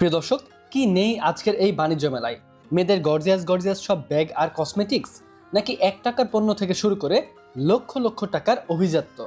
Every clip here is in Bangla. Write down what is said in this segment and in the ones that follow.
প্রিয় দর্শক, কি নেই আজকের এই বাণিজ্য মেলায়? মেয়েদের গর্জিয়াস গর্জিয়াস সব ব্যাগ আর কসমেটিক্স, নাকি 1 টাকার পণ্য থেকে শুরু করে লক্ষ লক্ষ টাকার অভিজাত্য,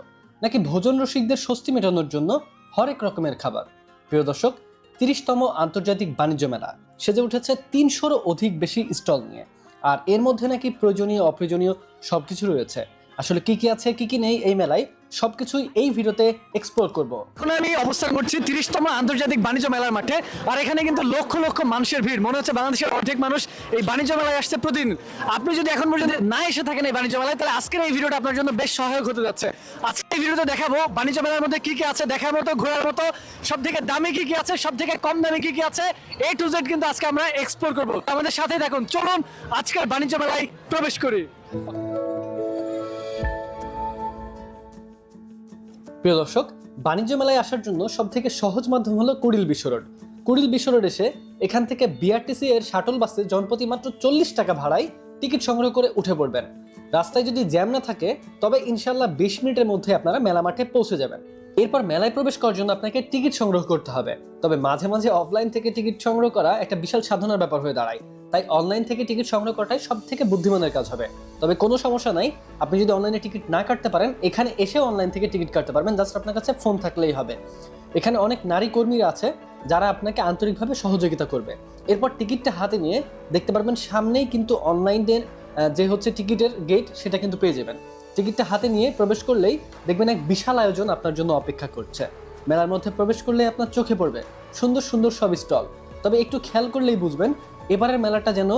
নাকি ভোজন রসিকদের স্বস্তি মেটানোর জন্য হরেক রকমের খাবার? প্রিয় দর্শক, 30তম আন্তর্জাতিক বাণিজ্য মেলা সেজে উঠেছে 300-রও অধিক বেশি স্টল নিয়ে। আর এর মধ্যে নাকি প্রয়োজনীয় অপ্রয়োজনীয় সবকিছু রয়েছে। আসলে কি কি আছে কি কি নেই এই মেলায়, সবকিছুই এই ভিডিওতে এক্সপ্লোর করব। এখন আমি অবস্থান করছি 30তম আন্তর্জাতিক বাণিজ্য মেলার মাঠে। আর এখানে কিন্তু লক্ষ লক্ষ মানুষের ভিড়, মনে হচ্ছে বাংলাদেশের অর্ধেক মানুষ এই বাণিজ্য মেলায় আসছে প্রতিদিন। আপনি যদি এখন পর্যন্ত না এসে থাকেন এই বাণিজ্য মেলায়, তাহলে আজকের এই ভিডিওটা আপনার জন্য বেশ সহায়ক হতে যাচ্ছে। আজকে এই ভিডিওতে দেখাবো বাণিজ্য মেলার মধ্যে কি কি আছে, দেখার মতো, ঘোরার মতো, সব থেকে দামি কি কি আছে, সব থেকে কম দামি কি কি আছে, A to Z কিন্তু আজকে আমরা এক্সপ্লোর করবো। আমাদের সাথে থাকুন, চলুন আজকের বাণিজ্য মেলায় প্রবেশ করি। প্রিয় দর্শক, বাণিজ্য মেলায় আসার জন্য সবথেকে সহজ মাধ্যম হলো কুড়িল বিশ্ব রোড। কুড়িল বিশ্ব রোড এসে এখান থেকে বিআরটিসি এর শাটল বাসে জনপ্রতি মাত্র 40 টাকা ভাড়ায় টিকিট সংগ্রহ করে উঠে পড়বেন। রাস্তায় যদি জ্যাম না থাকে তবে ইনশাল্লাহ 20 মিনিটের মধ্যে আপনারা মেলা মাঠে পৌঁছে যাবেন। এরপর মেলায় প্রবেশ করার জন্য আপনাকে টিকিট সংগ্রহ করতে হবে। তবে মাঝে মাঝে অফলাইন থেকে টিকিট সংগ্রহ করা একটা বিশাল সাধনার ব্যাপার হয়ে দাঁড়ায়। তাই অনলাইন থেকে টিকিট সংগ্রহ করাটাই সব থেকে বুদ্ধিমানের কাজ হবে। তবে কোনো সমস্যা নাই, আপনি যদি অনলাইনে টিকিট না কাটতে পারেন, এখানে এসে অনলাইন থেকে টিকিট কাটতে পারবেন। জাস্ট আপনার কাছে ফোন থাকলেই হবে। এখানে অনেক নারী কর্মীরা আছে যারা আপনাকে আন্তরিকভাবে সহযোগিতা করবে। এরপর টিকিটটা হাতে নিয়ে দেখতে পারবেন সামনেই কিন্তু অনলাইনের যে হচ্ছে টিকিটের গেট, সেটা কিন্তু পেয়ে যাবেন। টিকিটটা হাতে নিয়ে প্রবেশ করলেই দেখবেন এক বিশাল আয়োজন আপনার জন্য অপেক্ষা করছে। মেলার মধ্যে প্রবেশ করলেই আপনার চোখে পড়বে সুন্দর সুন্দর সব স্টল। তবে একটু খেয়াল করলেই বুঝবেন এবারের মেলাটা যেন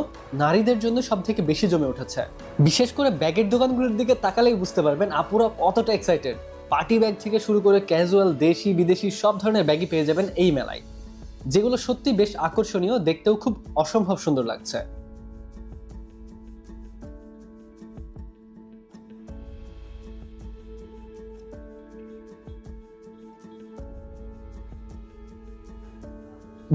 নারীদের জন্য সব থেকে বেশি জমে উঠেছে। বিশেষ করে ব্যাগের দোকানগুলোর দিকে তাকালেই বুঝতে পারবেন আপুরা কতটা এক্সাইটেড। পার্টি ব্যাগ থেকে শুরু করে ক্যাজুয়াল, দেশি বিদেশি সব ধরনের ব্যাগই পেয়ে যাবেন এই মেলায়, যেগুলো সত্যি বেশ আকর্ষণীয়, দেখতেও খুব অসম্ভব সুন্দর লাগছে।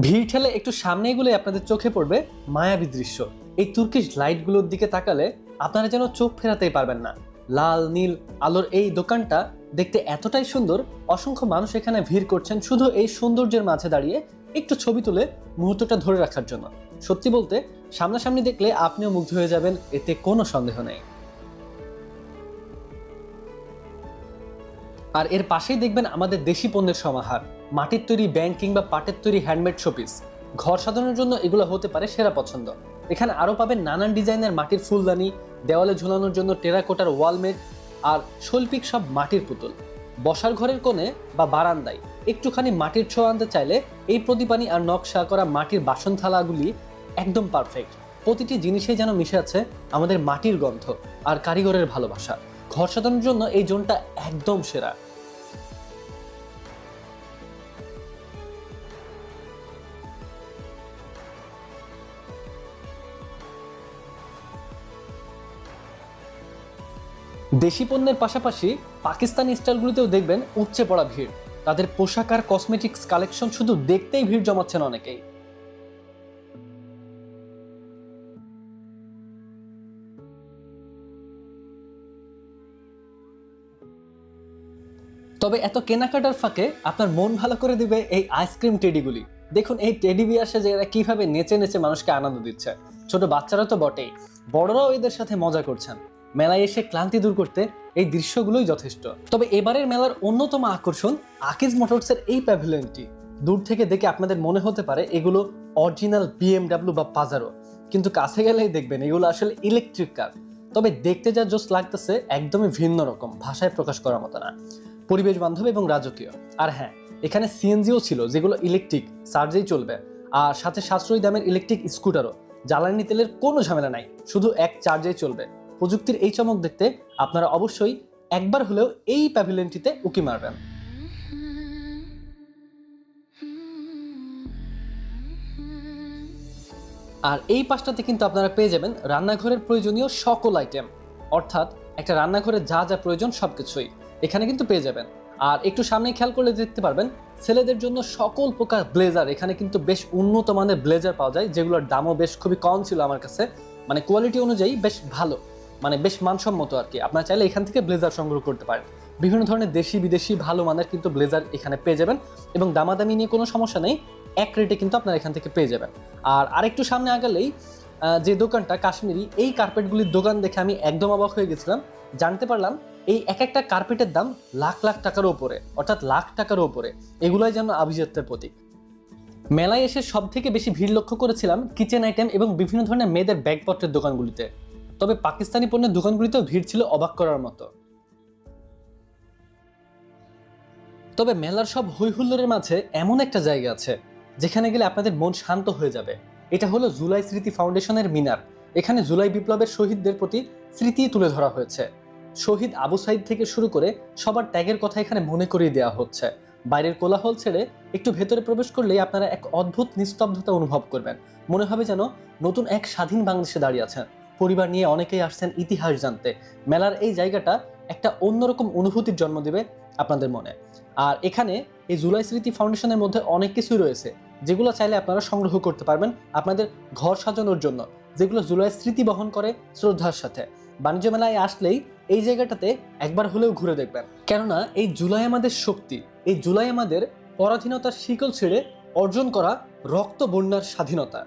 ভিড় ঠেলে একটু সামনে এগুলো আপনাদের চোখে পড়বে মায়াবী দৃশ্য। এই তুর্কিশ লাইটগুলোর দিকে তাকালে আপনারা যেন চোখ ফেরাতেই পারবেন না। লাল নীল আলোর এই দোকানটা দেখতে এতটাই সুন্দর, অসংখ্য মানুষ এখানে ভিড় করছেন শুধু এই সৌন্দর্যের মাঝে দাঁড়িয়ে একটু ছবি তুলে মুহূর্তটা ধরে রাখার জন্য। সত্যি বলতে সামনাসামনি দেখলে আপনিও মুগ্ধ হয়ে যাবেন, এতে কোনো সন্দেহ নেই। আর এর পাশেই দেখবেন আমাদের দেশি পণ্যের সমাহার। মাটির তৈরি ব্যাংক কিংবা পাটের তৈরি হ্যান্ডমেড শোপিস, ঘর সাজানোর জন্য এগুলো হতে পারে সেরা পছন্দ। এখানে আরও পাবেন নানান ডিজাইনের মাটির ফুলদানি, দেওয়ালে ঝুলানোর জন্য টেরাকোটার ওয়ালমেট, আর শৈল্পিক সব মাটির পুতুল। বসার ঘরের কোণে বা বারান্দায় একটুখানি মাটির ছোঁয়া আনতে চাইলে এই প্রদীপানি আর নকশা করা মাটির বাসন থালাগুলি একদম পারফেক্ট। প্রতিটি জিনিসেই যেন মিশে আছে আমাদের মাটির গন্ধ আর কারিগরের ভালোবাসা। ঘর সাজানোর জন্য এই জোনটা একদম সেরা। দেশি পণ্যের পাশাপাশি পাকিস্তানি স্টাইলগুলোতেও দেখবেন উপচে পড়া ভিড়। তাদের পোশাক আর কসমেটিক্স কালেকশন শুধু দেখতেই ভিড় জমাচ্ছেন অনেকেই। তবে এত কেনাকাটার ফাঁকে আপনার মন ভালো করে দিবে এই আইসক্রিম টেডিগুলি। দেখুন এই টেডি বিয়ার সাথে এরা কিভাবে নেচে নেচে মানুষকে আনন্দ দিচ্ছে। ছোট বাচ্চারা তো বটেই, বড়রাও এদের সাথে মজা করছেন। মেলায় এসে ক্লান্তি দূর করতে এই দৃশ্যগুলোই যথেষ্ট। তবে এবারের মেলার অন্যতম আকর্ষণ আকিজ মোটরসের এই প্যাভিলিয়নটি। দূর থেকে দেখে আপনাদের মনে হতে পারে এগুলো অরিজিনাল BMW বা পাজারো, কিন্তু কাছে গেলেই দেখবেন এগুলো আসলে ইলেকট্রিক কার। তবে দেখতে যা জোস লাগতেছে একদমই ভিন্ন রকম, ভাষায় প্রকাশ করার মতো না, পরিবেশ বান্ধব এবং রাজকীয়। আর হ্যাঁ, এখানে সিএনজিও ছিল, যেগুলো ইলেকট্রিক চার্জেই চলবে। আর সাথে সাশ্রয়ী দামের ইলেকট্রিক স্কুটারও। জ্বালানি তেলের কোনো ঝামেলা নাই, শুধু এক চার্জেই চলবে। প্রযুক্তির এই চমক দেখতে আপনারা অবশ্যই একবার হলেও এই প্যাভিলিয়নটিতে উকি মারবেন। আর এই পাশটাতে কিন্তু আপনারা পেয়ে যাবেন রান্নাঘরের প্রয়োজনীয় সকল আইটেম, অর্থাৎ একটা রান্নাঘরে যা যা প্রয়োজন সবকিছুই এখানে কিন্তু পেয়ে যাবেন। আর একটু সামনে খেয়াল করলে দেখতে পারবেন ছেলেদের জন্য সকল প্রকার ব্লেজার। এখানে কিন্তু বেশ উন্নত মানের ব্লেজার পাওয়া যায়, যেগুলোর দামও বেশ খুবই কম ছিল আমার কাছে, মানে কোয়ালিটি অনুযায়ী বেশ ভালো, মানে বেশ মানসম্মত আর কি। আপনারা চাইলে এখান থেকে ব্লেজার সংগ্রহ করতে পারেন। বিভিন্ন ধরনের দেশি বিদেশি ভালো মানের কিন্তু ব্লেজার এখানে পেয়ে যাবেন এবং দামাদামি নিয়ে কোনো সমস্যা নেই। এক রেটে কিন্তু আপনারা এখান থেকে পেয়ে যাবেন। আর আরেকটু সামনে আগালেই যে দোকানটা কাশ্মীরি, এই কার্পেটগুলির দোকান দেখে আমি একদম অবাক হয়ে গেছিলাম। জানতে পারলাম এই এক একটা কার্পেটের দাম লাখ লাখ টাকার উপরে, অর্থাৎ লাখ টাকার উপরে। এগুলোই যেন আভিজাত্যের প্রতীক। মেলায় এসে সব থেকে বেশি ভিড় লক্ষ্য করেছিলাম কিচেন আইটেম এবং বিভিন্ন ধরনের মেয়েদের ব্যাগপত্রের দোকানগুলিতে। তবে পাকিস্তানি পণ্যের দোকানগুলিতেও ভিড় ছিল অবাক করার মতো। তবে মেলার সব হৈহুল্লোড়ের মাঝে এমন একটা জায়গা আছে যেখানে গেলে আপনাদের মন শান্ত হয়ে যাবে। এটা হলো জুলাই স্মৃতি ফাউন্ডেশনের মিনার। এখানে জুলাই বিপ্লবের শহীদদের প্রতি স্মৃতি তুলে ধরা হয়েছে। শহীদ আবু সাইদ থেকে শুরু করে সবার ত্যাগের কথা এখানে মনে করিয়ে দেওয়া হচ্ছে। বাইরের কোলাহল ছেড়ে একটু ভেতরে প্রবেশ করলেই আপনারা এক অদ্ভুত নিস্তব্ধতা অনুভব করবেন। মনে হবে যেন নতুন এক স্বাধীন বাংলাদেশে দাঁড়িয়ে আছেন। পরিবার নিয়ে অনেকেই আসছেন ইতিহাস জানতে। মেলার এই জায়গাটা একটা অন্যরকম অনুভূতির জন্ম দেবে আপনাদের মনে। আর এখানে এই জুলাই স্মৃতি ফাউন্ডেশনের মধ্যে অনেক কিছুই রয়েছে যেগুলো চাইলে আপনারা সংগ্রহ করতে পারবেন আপনাদের ঘর সাজানোর জন্য, যেগুলো জুলাই স্মৃতি বহন করে শ্রদ্ধার সাথে। বাণিজ্য মেলায় আসলেই এই জায়গাটাতে একবার হলেও ঘুরে দেখবেন, কেননা এই জুলাই আমাদের শক্তি। এই জুলাই আমাদের পরাধীনতার শিকল ছেড়ে অর্জন করা রক্ত বন্যার স্বাধীনতা।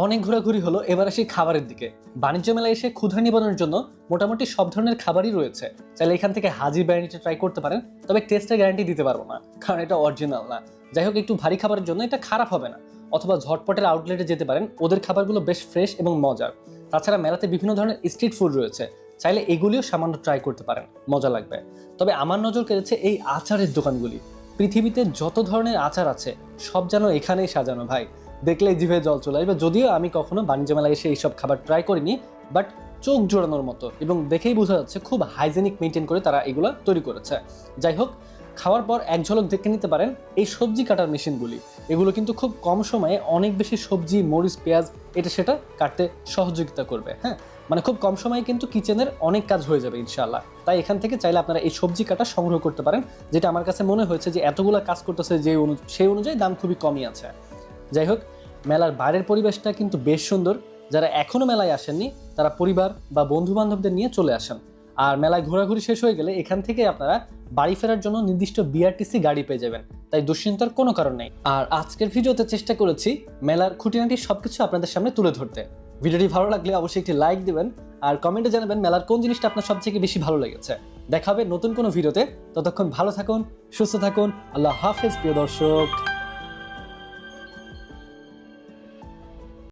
অনেক ঘোরাঘুরি হলো, এবার আসি খাবারের দিকে। বাণিজ্য মেলায় এসে ক্ষুধা নিবারণের জন্য মোটামুটি সব ধরনের খাবারই রয়েছে। চাইলে এখান থেকে হাজির বিরিয়ানিটা ট্রাই করতে পারেন, তবে টেস্টের গ্যারান্টি দিতে পারবো না, কারণ এটা অরিজিনাল না। যাই হোক, একটু ভারী খাবারের জন্য এটা খারাপ হবে না। অথবা ঝটপটের আউটলেটে যেতে পারেন, ওদের খাবারগুলো বেশ ফ্রেশ এবং মজার। তাছাড়া মেলাতে বিভিন্ন ধরনের স্ট্রিট ফুড রয়েছে, চাইলে এগুলিও সামান্য ট্রাই করতে পারেন, মজা লাগবে। তবে আমার নজর কেড়েছে এই আচারের দোকানগুলি। পৃথিবীতে যত ধরনের আচার আছে সব যেন এখানেই সাজানো ভাই। দেখলেই জিভে জল চলে আসবে। যদিও আমি কখনো বাণিজ্য মেলায় এসে এইসব খাবার ট্রাই করিনি, বাট চোখ জোড়ানোর মতো এবং দেখেই বোঝা যাচ্ছে খুব হাইজেনিক মেনটেন করে তারা এগুলো তৈরি করেছে। যাই হোক, খাওয়ার পর এক ঝলক দেখে নিতে পারেন এই সবজি কাটার মেশিনগুলি। এগুলো কিন্তু খুব কম সময়ে অনেক বেশি সবজি, মরিচ, পেঁয়াজ এটা সেটা কাটতে সহযোগিতা করবে। হ্যাঁ, মানে খুব কম সময়ে কিন্তু কিচেনের অনেক কাজ হয়ে যাবে ইনশাআল্লাহ। তাই এখান থেকে চাইলে আপনারা এই সবজি কাটা সংগ্রহ করতে পারেন, যেটা আমার কাছে মনে হয়েছে যে এতগুলো কাজ করতেছে সেই অনুযায়ী দাম খুবই কমই আছে। যাই হোক, মেলার বাইরের পরিবেশটা কিন্তু বেশ সুন্দর। যারা এখনো মেলায় আসেননি তারা পরিবার বা বন্ধু বান্ধবদের নিয়ে চলে আসেন। আর মেলায় ঘোরাঘুরি শেষ হয়ে গেলে এখান থেকে আপনারা বাড়ি ফেরার জন্য নির্দিষ্ট বিআরটিসি গাড়ি পেয়ে যাবেন, তাই দুশ্চিন্তার কোনো কারণ নেই। আর আজকের ভিডিওতে চেষ্টা করেছি মেলার খুঁটিনাটি সবকিছু আপনাদের সামনে তুলে ধরতে। ভিডিওটি ভালো লাগলে অবশ্যই একটি লাইক দিবেন আর কমেন্টে জানাবেন মেলার কোন জিনিসটা আপনার সবথেকে বেশি ভালো লেগেছে। দেখা হবে নতুন কোনো ভিডিওতে, ততক্ষণ ভালো থাকুন, সুস্থ থাকুন। আল্লাহ হাফেজ প্রিয় দর্শক।